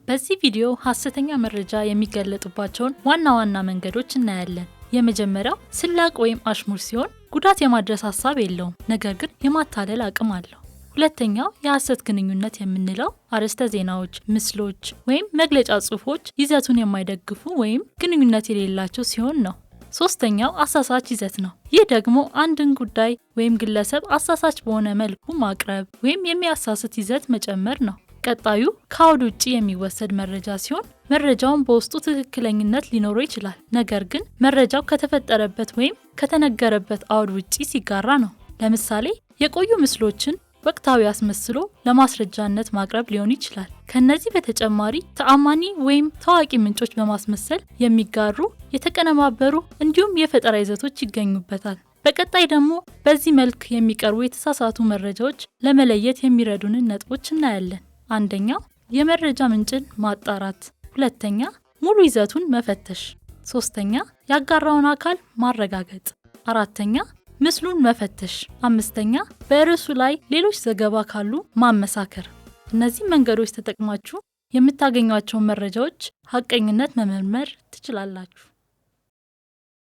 በዚህ ቪዲዮ ሐሰተኛ መረጃ የሚገለጡባቸውን ዋና ዋና መንገዶች እናያለን። የመጀመሪያው ስላቅ ወይም አሽሙር ሲሆን ጉዳት የማድረስ ሐሳብ የለውም፣ ነገር ግን የማታለል አቅም አለው። ሁለተኛው የሐሰት ግንኙነት የምንለው አርዕስተ ዜናዎች፣ ምስሎች ወይም መግለጫ ጽሑፎች ይዘቱን የማይደግፉ ወይም ግንኙነት የሌላቸው ሲሆን ነው። ሶስተኛው አሳሳች ይዘት ነው። ይህ ደግሞ አንድን ጉዳይ ወይም ግለሰብ አሳሳች በሆነ መልኩ ማቅረብ ወይም የሚያሳስት ይዘት መጨመር ነው። ቀጣዩ ከአውድ ውጪ የሚወሰድ መረጃ ሲሆን መረጃውን በውስጡ ትክክለኝነት ሊኖረው ይችላል፣ ነገር ግን መረጃው ከተፈጠረበት ወይም ከተነገረበት አውድ ውጪ ሲጋራ ነው። ለምሳሌ የቆዩ ምስሎችን ወቅታዊ አስመስሎ ለማስረጃነት ማቅረብ ሊሆን ይችላል። ከነዚህ በተጨማሪ ተአማኒ ወይም ታዋቂ ምንጮች በማስመሰል የሚጋሩ የተቀነባበሩ እንዲሁም የፈጠራ ይዘቶች ይገኙበታል። በቀጣይ ደግሞ በዚህ መልክ የሚቀርቡ የተሳሳቱ መረጃዎች ለመለየት የሚረዱንን ነጥቦች እናያለን። አንደኛው የመረጃ ምንጭን ማጣራት፣ ሁለተኛ ሙሉ ይዘቱን መፈተሽ፣ ሶስተኛ ያጋራውን አካል ማረጋገጥ፣ አራተኛ ምስሉን መፈተሽ፣ አምስተኛ በርዕሱ ላይ ሌሎች ዘገባ ካሉ ማመሳከር። እነዚህ መንገዶች ተጠቅማችሁ የምታገኟቸውን መረጃዎች ሐቀኝነት መመርመር ትችላላችሁ።